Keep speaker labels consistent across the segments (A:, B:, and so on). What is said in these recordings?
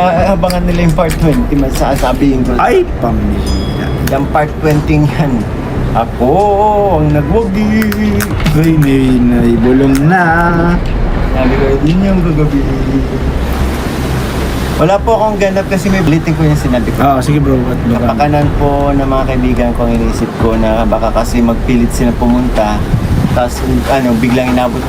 A: abangan nila yung part 20, masasabihin ko.
B: Ay, pamilya.
A: Yung part 20 yan. Ako ang nagwagi.
B: Ay, nay, bulong na.
A: Sabi ko, yun yung gagabi. Wala po akong ganap kasi may bliting ko yung sinabi ko.
B: Oo, sige bro. At baka.
A: Kapakanan po ng mga kaibigan ko ang iniisip ko na baka kasi magpilit sila pumunta. Tapos biglang inabot.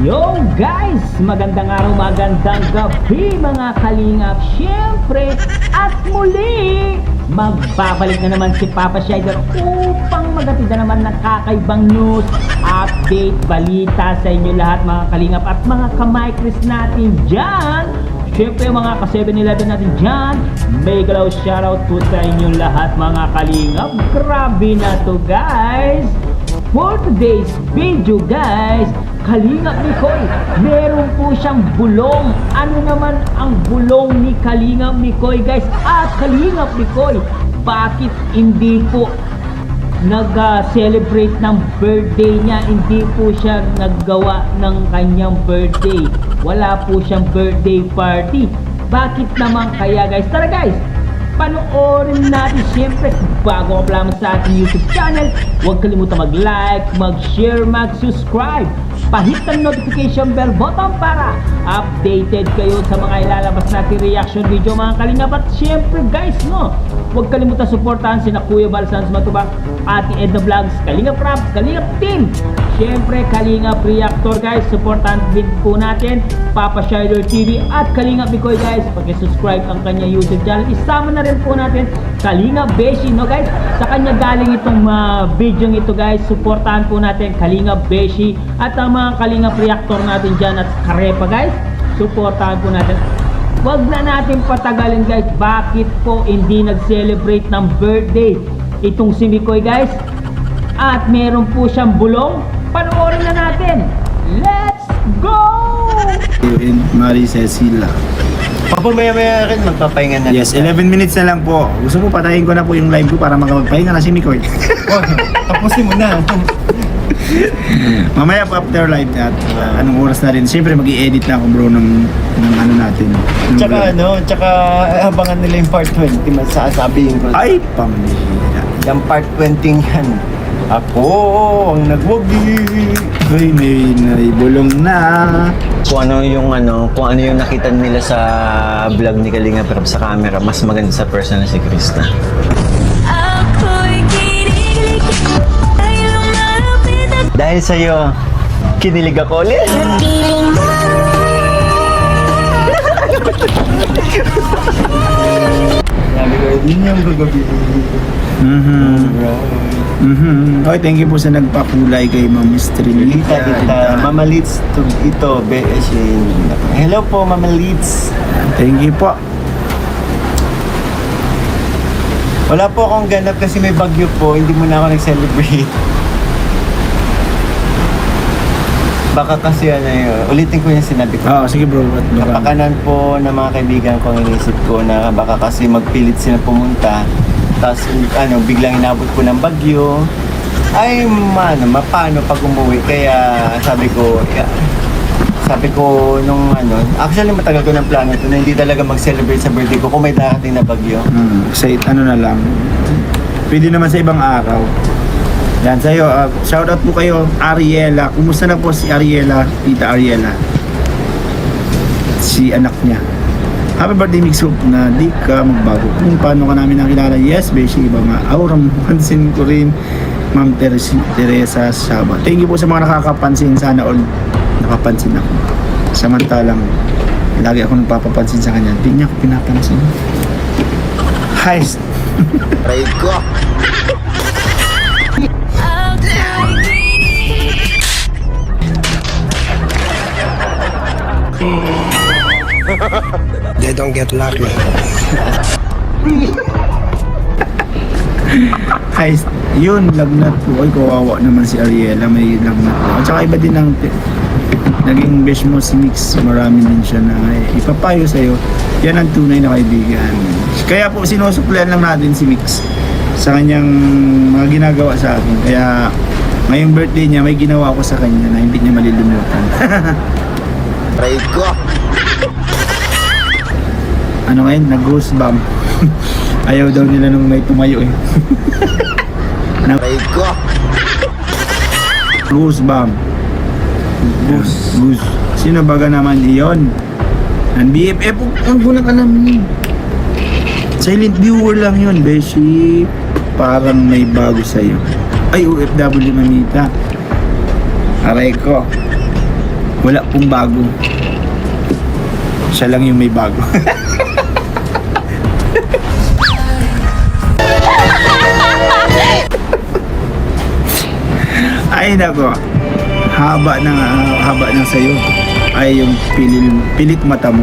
C: Yo guys! Magandang araw, magandang gabi mga kalingap. Siyempre at muli, magbabalik na naman si Papa Shider upang magatid na naman ng kakaibang news, update, balita sa inyo lahat mga kalingap at mga kamikris natin dyan. Siyempre mga ka-7-Eleven natin dyan, may galaw shoutout po sa inyo lahat mga kalingap. Grabe na to guys! For today's video guys, Kalingap Mikoy, meron po siyang bulong. Ano naman ang bulong ni Kalingap Mikoy guys? At Kalingap Mikoy, bakit hindi po nag-celebrate ng birthday niya? Hindi po siya naggawa ng kanyang birthday. Wala po siyang birthday party. Bakit naman kaya guys? Tara guys, panoorin natin. Siyempre, bago ka lamang sa ating YouTube channel, huwag kalimutan mag-like, mag-share, mag-subscribe. Pahit ang notification bell button para updated kayo sa mga ilalabas natin reaction video mga kalingap. At siyempre guys, huwag kalimutan supportahan sina Kuya Balsans Matubang, Ate Edna Vlogs, Kalingap Rap, Kalingap Team. Siyempre, Kalingap Reactor guys, supportahan din po natin Papa Shider TV at Kalingap Mikoy guys. Pag-subscribe ang kanya YouTube channel, isama na rin po natin Kalingap Beshi guys. Sa kanya galing itong video ito guys. Supportahan po natin Kalingap Beshi at ang mga Kalingap Reactor natin dyan at Karepa guys. Supportahan po natin. Wag na natin patagalin guys. Bakit po hindi nag-celebrate ng birthday itong si Mikoy guys? At meron po siyang bulong. Panoorin na natin. Let's go!
B: And Marie Cecilia.
A: Papa, maya rin magpapahinga na.
B: Yes, 11 minutes na lang po. Gusto mo patayin ko na po yung live ko para magpahinga na si Mikoy.
A: Oh, tapusin mo na.
B: Mamaya po after live at anong oras na rin. Siyempre mag-i-edit na ako bro ng ano natin.
A: Tsaka abangan nila yung part 20, masasabihin ko.
B: Ay, pamilya.
A: Yung part 20 yan. Ako ang nagwagi.
B: Ay, nay, bulong na.
A: Kung ano yung nakita nila sa vlog ni Kalinga pero sa camera, mas maganda sa personal si Krista. Dahil sa'yo, kinilig ako ulit. Sabi ko, yun yung gagabi.
B: Okay, thank you po sa nagpakulay kay Ma'am Strilita.
A: Mama Leeds, ito, hello po, Mama Leeds.
B: Thank you po.
A: Wala po akong ganap kasi may bagyo po, hindi mo na ako nag-celebrate. Baka kasi ulitin ko yung sinabi ko.
B: Oo, sige bro. At baka.
A: Kapakanan po ng mga kaibigan ko ang inisip ko na baka kasi magpilit sila pumunta. Tapos biglang inabot ko ng bagyo. Ay, mapano pag umuwi. Kaya sabi ko nung actually matagal ko ng plano ito na hindi talaga mag-celebrate sa birthday ko kung may darating na bagyo.
B: Say na lang. Pwede naman sa ibang araw. Yan, sa'yo, shoutout po kayo, Ariela. Kumusta na po si Ariela, Tita Ariela? Si anak niya. Happy birthday, Mix Hope, na di ka magbago. Kung paano ka namin nakilala, yes, Beshi, iba nga. Auram, pansin ko rin, Ma'am Teresa Saba. Thank you po sa mga nakakapansin. Sana all nakapansin ako. Samantalang, lagi ako nagpapapansin sa kanya. Di niya ako pinapansin. Hi!
A: Try ko!
D: They don't get lucky.
B: Ay, yun, lagnat po. Ay, kawawa naman si Ariela, may lagnat po. At saka iba din ang naging besh mo si Mix. Marami din siya na ipapayo sa'yo. Yan ang tunay na kaibigan. Kaya po, sinusuklian lang natin si Mix sa kanyang mga ginagawa sa akin. Kaya, ngayong birthday niya, may ginawa ko sa kanya na hindi niya malilimutan.
A: Try ko!
B: ano ngayon, nag-ghost bomb. Ayaw daw nila nung may tumayo eh.
A: Aray ko.
B: Ghost bomb. Goose. Sino baga naman iyon? Ang BFF, ang gulang alam niyo. Silent viewer lang yun, Beshi. Parang may bago sa'yo. Ay, OFW mamita. Aray ko. Wala pong bago. Siya lang yung may bago. Ay nako. Haba ng sayo. Ay yung pilit mata mo.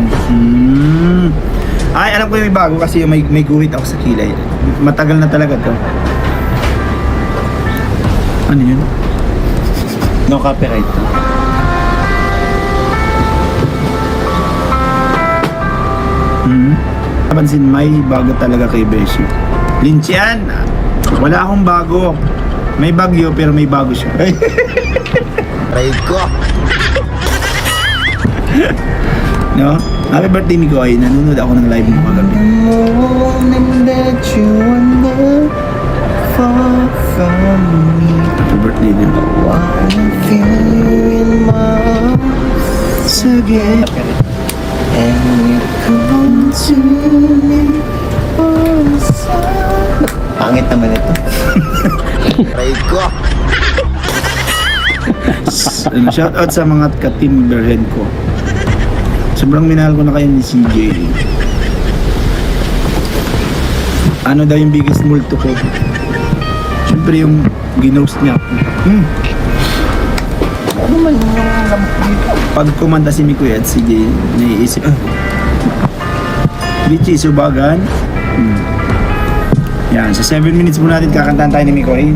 B: Ay alam ko yung may bago kasi yung may guhit ako sa kilay. Matagal na talaga to. Ano yun?
A: No copyright.
B: Napansin may bago talaga kay Beshi. Linchian, wala akong bago. May bagyo pero may bago siya.
A: Aray ko.
B: No? Happy birthday Miko ay nanonood ako ng live mo kagabi. Happy birthday din.
A: Again. And you come to me for a song. Pangit naman ito. Aray ko.
B: Shout out sa mga ka-Timberhead ko. Sobrang minahal ko na kayo ni CJ. Ano daw yung biggest multo ko? Siyempre yung ginost niya.
A: Ano man yung lamok dito?
B: Pag kumanta si Mikoy at CJ, naiisip. Richie Subagan. Yan, sa 7 minutes po natin kakantahan tayo ni Mikoy.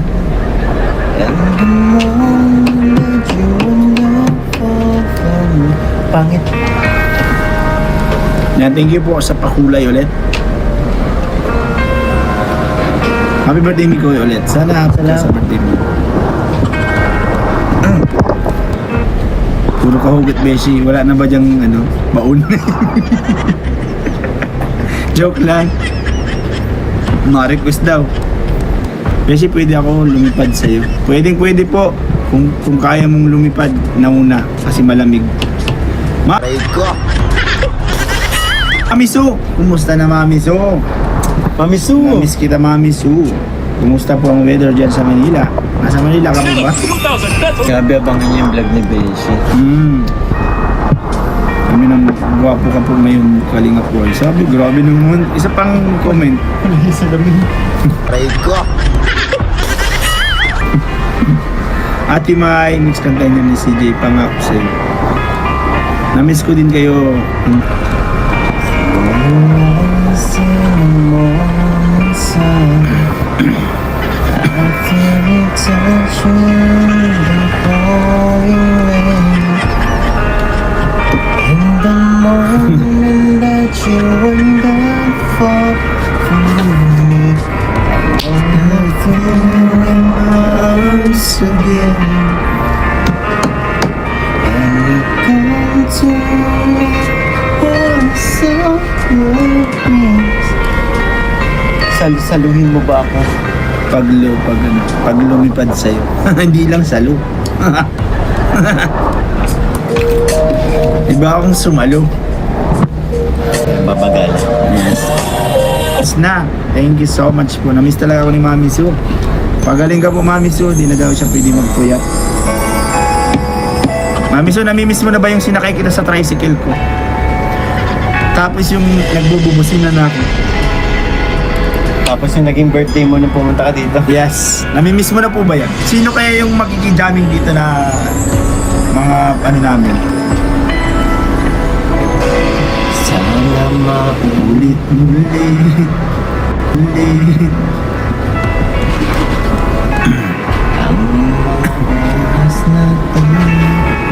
A: And the moment you and I fall from me. Pangit.
B: Yan, thank you po sa pakulay ulit. Happy birthday Mikoy ulit. Sana happy ka sa birthday mo. Puro kahugot Beshi. Wala na ba dyang ano, baon? Joke lang. Ma-request daw. Beshi, pwede ako lumipad sa'yo. Pwede po. Kung kaya mong lumipad, nauna. Kasi malamig.
A: Aray ko.
B: Mami Su! Kumusta na Mami Su?
A: Mami Su.
B: Namiss kita Mami Su. Kumusta po ang weather dyan sa Manila? Nasa Manila ka po ba?
A: Grabe abangan niya yung vlog ni Beshi.
B: Kami nang gwapo ka po ngayon Kalinga po. Sabi, grabe naman. Isa pang comment.
A: Sa lamin. Aray ko.
B: Ate Mai, mix kanta niya ni CJ, pangako sa'yo. Namiss ko din kayo.
A: Saluhin mo ba ako?
B: Pag lumipad sa'yo. Hindi lang salo. Iba akong sumalo.
A: Babagala.
B: Yes. Yes na. Thank you so much po. Namiss talaga ako ni Mami Su. Pagaling ka po Mami Su, di na daw siya pwede magpuyat. Mami Su, namimiss mo na ba yung sinakay kita sa tricycle ko? Tapos yung nagbububusin na ako.
A: Tapos yung naging birthday mo nung pumunta ka dito.
B: Yes. Namimiss mo na po ba yan? Sino kaya yung makikidaming dito na mga ano namin?
A: Sana
B: Ulit.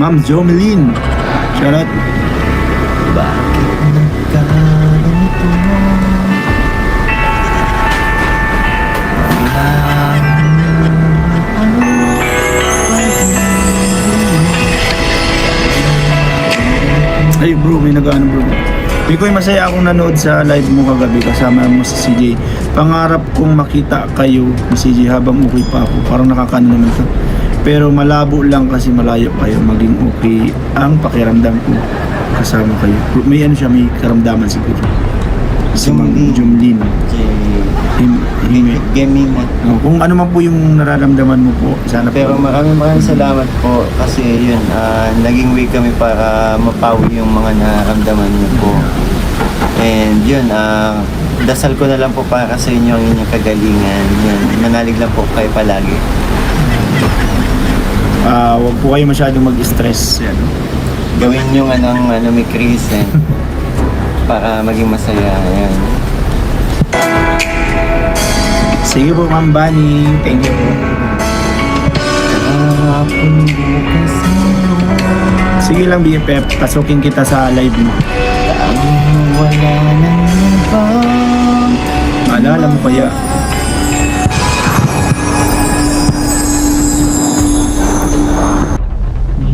B: Ma'am Jomelyn. Shoutout.
A: Bakit nagkaganito?
B: Ay bro, may nag-ano bro. Mikoy, masaya akong nanood sa live mo kagabi kasama mo si CJ. Pangarap kong makita kayo ni CJ habang okay pa ako. Parang nakakano naman to. Pero malabo lang kasi malayo kayo. Maging okay ang pakiramdam ko kasama kayo. May ano siya, may karamdaman siguro. Si Mang Jumlin.
A: Gaming na.
B: Kung ano man po yung nararamdaman mo po, sana
A: Pero
B: po.
A: maraming salamat po kasi yun, naging way kami para mapawi yung mga nararamdaman niyo po. And yun, dasal ko na lang po para sa inyo ang inyong kagalingan. Yun, manalig lang po kayo palagi.
B: Huwag po kayo masyadong mag-stress. Yan.
A: Gawin yung may Chris para maging masaya. Ayan.
B: Sige po, Ma'am Bunny. Thank you po. Sige lang, BFF. Pasukin kita sa live mo.
A: Wala nang ibang
B: Maalala mo kaya?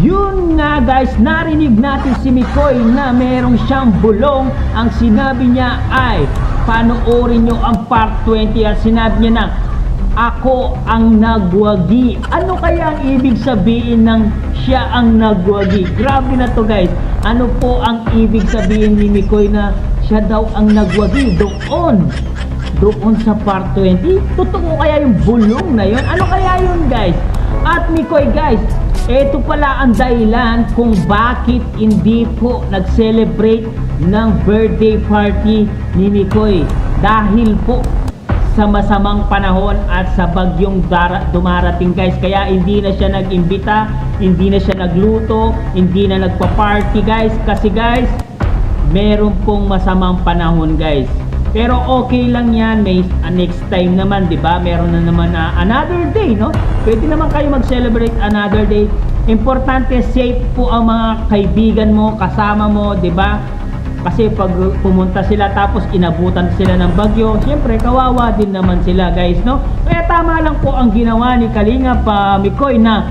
C: Yun nga guys, narinig natin si Mikoy na merong siyang bulong. Ang sinabi niya ay, panoorin nyo ang part 20 at sinabi niya na, ako ang nagwagi. Ano kaya ang ibig sabihin ng siya ang nagwagi? Grabe na to guys. Ano po ang ibig sabihin ni Mikoy na siya daw ang nagwagi? Doon sa part 20? Totoo kaya yung bulong na yun? Ano kaya yun guys? At Mikoy guys, ito pala ang dahilan kung bakit hindi po nag-celebrate ng birthday party ni Mikoy. Dahil po sa masamang panahon at sa bagyong dumarating guys. Kaya hindi na siya nag-imbita, hindi na siya nagluto, hindi na nagpa-party guys. Kasi guys, meron pong masamang panahon guys. Pero okay lang yan, may next time naman, 'di ba? Meron na naman na another day, no? Pwede naman kayo mag-celebrate another day. Importante safe po ang mga kaibigan mo, kasama mo, 'di ba? Kasi pag pumunta sila tapos inabutan sila ng bagyo, syempre kawawa din naman sila, guys, no? Kaya tama lang po ang ginawa ni Kalingap Mikoy na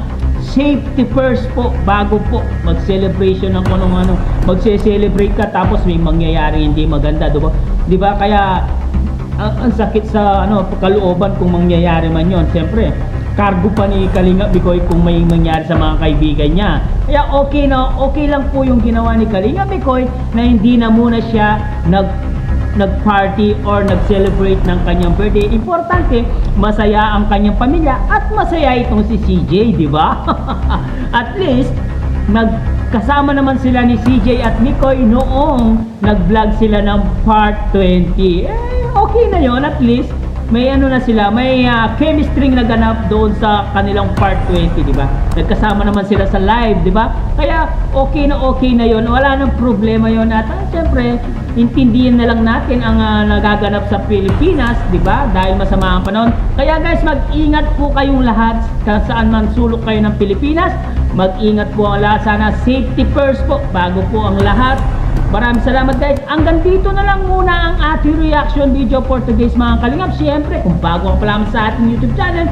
C: safety first po bago po mag-celebration ng kung ano. Magse-celebrate ka tapos may mangyayari hindi maganda, 'di ba? 'Di ba? Kaya ang sakit sa kalooban kung mangyayari man 'yon. Siyempre, cargo pa ni Kalingap Mikoy kung may mangyari sa mga kaibigan niya. Kaya okay lang po yung ginawa ni Kalingap Mikoy na hindi na muna siya nag-party or nag-celebrate ng kanyang birthday. Importante, masaya ang kanyang pamilya at masaya itong si CJ, di ba? At least, nagkasama naman sila ni CJ at Mikoy noong nag-vlog sila ng part 20. Okay na yon, at least may na sila, may chemistry naganap doon sa kanilang part 20, di ba? Nagkasama naman sila sa live, di ba? Kaya okay na yon, wala nang problema yon. At syempre, intindihin na lang natin ang nagaganap sa Pilipinas, di ba? Dahil masama ang panahon. Kaya guys, mag-ingat po kayong lahat saan man sulok kayo ng Pilipinas. Mag-ingat po ang lahat. Sana safety first po bago po ang lahat. Maraming salamat guys. Hanggang dito na lang muna ang ating reaction video for today's mga Kalingap. Siyempre, kung bago ka pa lamang sa ating YouTube channel,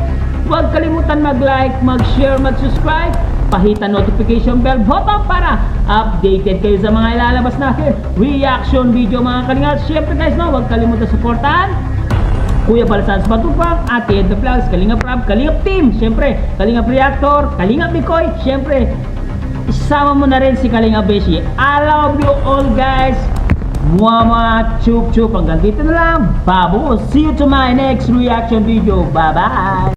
C: huwag kalimutan mag-like, mag-share, mag-subscribe, pahita notification bell button para updated kayo sa mga ilalabas natin reaction video mga Kalingap. Siyempre guys, huwag kalimutan supportahan Kuya Balasan sa Batupang, Ate Ed the Vlogs, Kalingap Rab, Kalingap Team, siyempre Kalingap Reactor, Kalingap Mikoy, siyempre isama mo na rin si Kalingap Beshi. I love you all guys. Mwah, chup chup. Hanggang dito na lang. Babu. See you to my next reaction video. Bye bye.